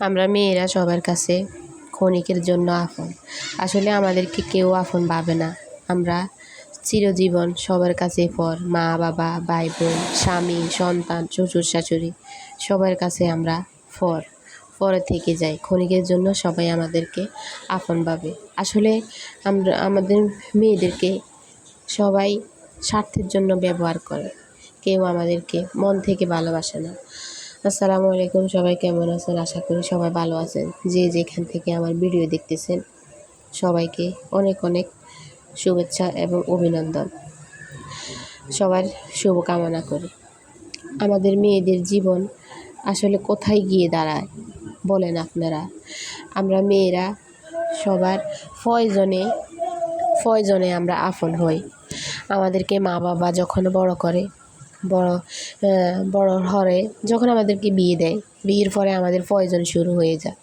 আমরা মেয়েরা সবার কাছে ক্ষণিকের জন্য আপন। আসলে আমাদেরকে কেউ আপন ভাবে না। আমরা চিরজীবন সবার কাছে পর। মা বাবা, ভাই বোন, স্বামী, সন্তান, শ্বশুর শাশুড়ি সবার কাছে আমরা পরে থেকে যাই। ক্ষণিকের জন্য সবাই আমাদেরকে আপন ভাবে। আসলে আমরা আমাদের মেয়েদেরকে সবাই স্বার্থের জন্য ব্যবহার করে। কেউ আমাদেরকে মন থেকে ভালোবাসে না। আসসালামু আলাইকুম, সবাই কেমন আছেন? আশা করি সবাই ভালো আছেন। যে যেখান থেকে আমার ভিডিও দেখতেছেন সবাইকে অনেক অনেক শুভেচ্ছা এবং অভিনন্দন। সবার শুভকামনা করি। আমাদের মেয়েদের জীবন আসলে কোথায় গিয়ে দাঁড়ায় বলেন আপনারা? আমরা মেয়েরা সবার প্রয়োজনে আমরা আপন হই। আমাদেরকে মা বাবা যখন বড় করে, বড় হরে যখন আমাদেরকে বিয়ে দেয়, বিয়ের পরে আমাদের প্রয়োজন শুরু হয়ে যায়।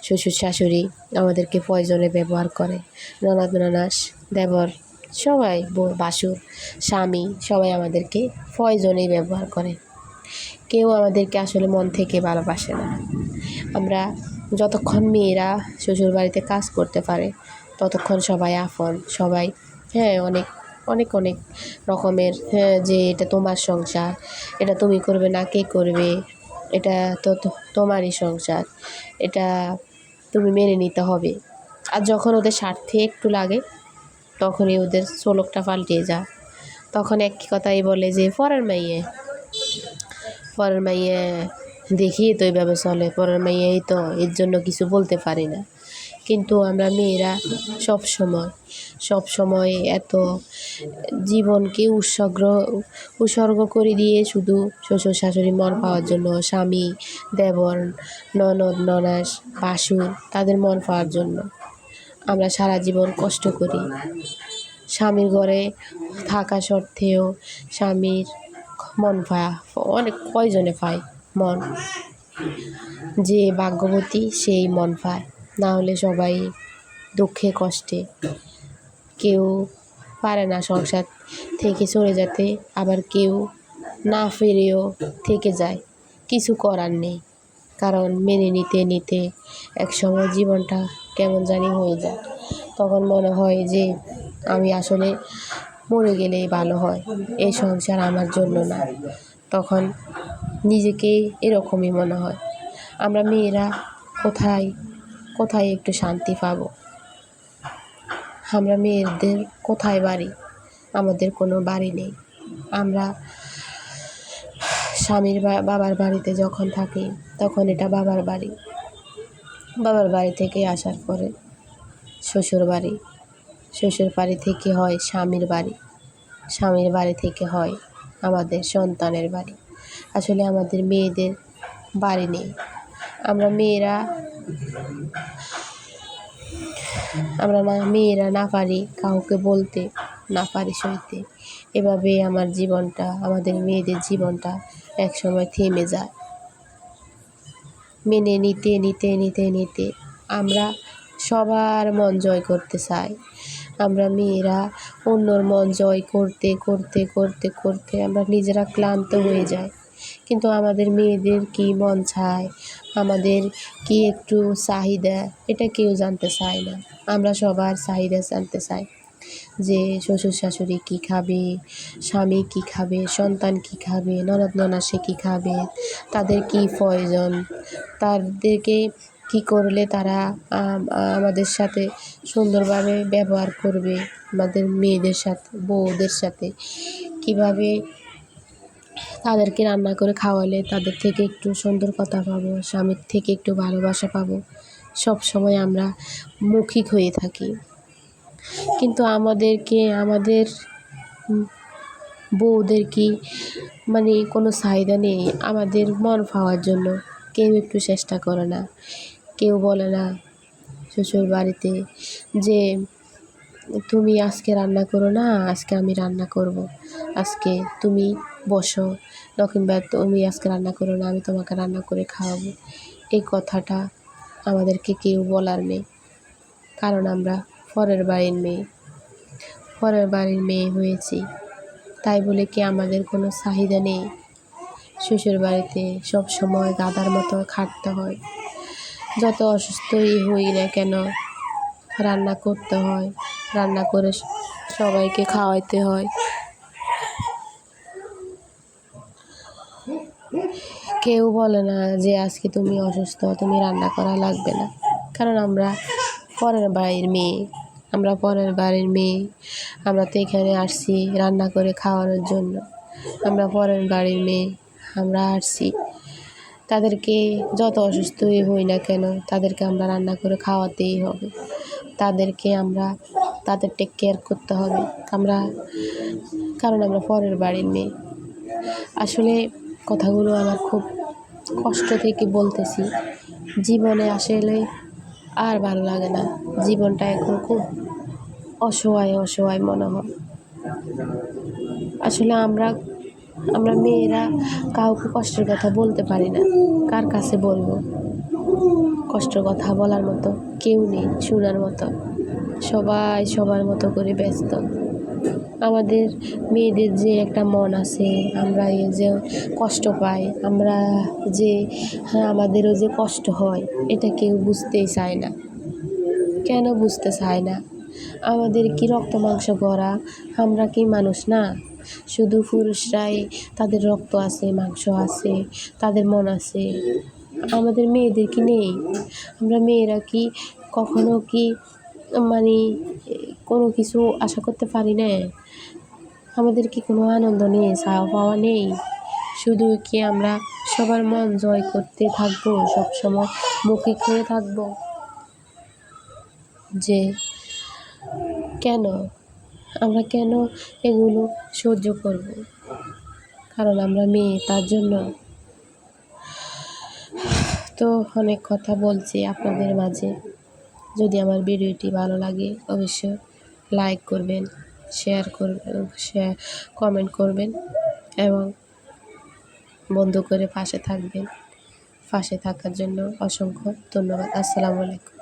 শ্বশুর শাশুড়ি আমাদেরকে প্রয়োজনে ব্যবহার করে। ননদ ননাস, দেবর, সবাই, বাসুর, স্বামী সবাই আমাদেরকে প্রয়োজনেই ব্যবহার করে। কেউ আমাদেরকে আসলে মন থেকে ভালোবাসে না। আমরা যতক্ষণ মেয়েরা শ্বশুর বাড়িতে কাজ করতে পারে ততক্ষণ সবাই আপন। সবাই অনেক অনেক অনেক রকমের যে এটা তোমার সংসার, এটা তুমি করবে না কে করবে, এটা তো তোমারই সংসার, এটা তুমি মেনে নিতে হবে। আর যখন ওদের স্বার্থে একটু লাগে তখনই ওদের চোলকটা পাল্টে যায়। তখন এক কথাই বলে যে পরের মাইয়ে দেখিয়ে তো এইভাবে চলে, পরের মাইয়াই তো, এর জন্য কিছু বলতে পারি না। কিন্তু আমরা মেয়েরা সবসময় এত জীবনকে উৎসর্গ করে দিয়ে শুধু শ্বশুর শাশুড়ি মন পাওয়ার জন্য, স্বামী, দেবর, ননদ ননাস, বাসুর তাদের মন পাওয়ার জন্য আমরা সারা জীবন কষ্ট করি। স্বামীর ঘরে থাকা সত্ত্বেও স্বামীর মন পায় অনেক কয়জনে পায় মন। যে ভাগ্যবতী সেই মন পায়, না হলে সবাই দুঃখে কষ্টে। কেউ পারে না সংসার থেকে চলে যেতে, আবার কেউ না ফিরেও থেকে যায়। কিছু করার নেই, কারণ মেনে নিতে একসময় জীবনটা কেমন জানি হয়ে যায়। তখন মনে হয় যে আমি আসলে মরে গেলেই ভালো হয়, এই সংসার আমার জন্য না। তখন নিজেকে এরকমই মনে হয়। আমরা মেয়েরা কোথায় একটু শান্তি পাবো? আমরা মেয়েদের কোথায় বাড়ি? আমাদের কোনো বাড়ি নেই। আমরা স্বামীর বাবার বাড়িতে যখন থাকি তখন এটা বাবার বাড়ি। বাবার বাড়ি থেকে আসার পরে শ্বশুর বাড়ি থেকে হয় স্বামীর বাড়ি, স্বামীর বাড়ি থেকে হয় আমাদের সন্তানের বাড়ি। আসলে আমাদের মেয়েদের বাড়ি নেই। আমরা মেয়েরা না পারি কাউকে বলতে, না পারি সইতে। এভাবে আমাদের মেয়েদের জীবনটা একসময় থেমে যায়। মেনে নিতে আমরা সবার মন জয় করতে চাই। আমরা মেয়েরা অন্যর মন জয় করতে আমরা নিজেরা ক্লান্ত হয়ে যাই। কিন্তু আমাদের মেয়েদের কি মন চায়, আমাদের কি একটু চাহিদা, এটা কেউ জানতে চায় না। আমরা সবার চাহিদা জানতে চাই, যে শ্বশুর শাশুড়ি কী খাবে, স্বামী কী খাবে, সন্তান কী খাবে, ননদ ননাসে কী খাবে, তাদের কী প্রয়োজন, তাদেরকে কী করলে তারা আমাদের সাথে সুন্দরভাবে ব্যবহার করবে, আমাদের মেয়েদের সাথে, বউদের সাথে কীভাবে তাদেরকে রান্না করে খাওয়ালে তাদের থেকে একটু সুন্দর কথা পাবো, স্বামীর থেকে একটু ভালোবাসা পাবো। সব সময় আমরা মৌখিক হয়ে থাকি, কিন্তু আমাদের বউদের কি কোনো চাহিদা নেই? আমাদের মন পাওয়ার জন্য কেউ একটু চেষ্টা করে না। কেউ বলে না শ্বশুর বাড়িতে যে তুমি আজকে রান্না করো না, আজকে আমি রান্না করব, আজকে তুমি বসো, কিংবা তুমি আজকে রান্না করো না, আমি তোমাকে রান্না করে খাওয়াবো। এই কথাটা আমাদেরকে কেউ বলার নেই, কারণ আমরা পরের বাড়ির মেয়ে হয়েছি। তাই বলে কি আমাদের কোনো চাহিদা নেই? শ্বশুর বাড়িতে সব সময় গাধার মতো খাটতে হয়। যত অসুস্থই হই না কেন রান্না করতে হয়, রান্না করে সবাইকে খাওয়াইতে হয়। কেউ বলে না যে আজকে তুমি অসুস্থ, তুমি রান্না করা লাগবে না। কারণ আমরা পরের বাড়ির মেয়ে, আমরা তো এখানে আসছি রান্না করে খাওয়ানোর জন্য। আমরা পরের বাড়ির মেয়ে, আমরা আসছি তাদেরকে যত অসুস্থই হই না কেন তাদেরকে আমরা রান্না করে খাওয়াতেই হবে। তাদের টেক কেয়ার করতে হবে কারণ আমরা পরের বাড়ির মেয়ে। আসলে কথাগুলো আমার খুব কষ্ট থেকে বলতেছি। জীবনে আসলে আর ভালো লাগে না, জীবনটা এখন খুব অসহায় মনে হয়। আসলে আমরা মেয়েরা কাউকে কষ্টের কথা বলতে পারি না, কার কাছে বলবো? কষ্টের কথা বলার মতো কেউ নেই, শোনার মতো। সবাই সবার মতো করে ব্যস্ত। আমাদের মেয়েদের যে একটা মন আছে, আমরা এই যে কষ্ট পাই, আমাদেরও যে কষ্ট হয়, এটা কেউ বুঝতেই চায় না। কেন বুঝতে চায় না? আমাদের কি রক্ত মাংস গড়া? আমরা কি মানুষ না? শুধু পুরুষরাই তাদের রক্ত আছে, মাংস আছে, তাদের মন আছে। আমাদের মেয়েদের কি নেই? আমরা মেয়েরা কি কখনো কোনো কিছু আশা করতে পারি না? আমাদের কি কোনো আনন্দ নেই, চাওয়া পাওয়া নেই? শুধু কি আমরা সবার মন জয় করতে থাকবো, সবসময় মৌখিক হয়ে থাকবো? যে আমরা কেন এগুলো সহ্য করব? কারণ আমরা মেয়ে, তার জন্য। তো অনেক কথা বলছি আপনাদের মাঝে। যদি আমার ভিডিওটি ভালো লাগে অবশ্যই লাইক করবেন, কমেন্ট করবেন এবং বন্ধ করে পাশে থাকবেন। পাশে থাকার জন্য অসংখ্য ধন্যবাদ। আসসালামু আলাইকুম।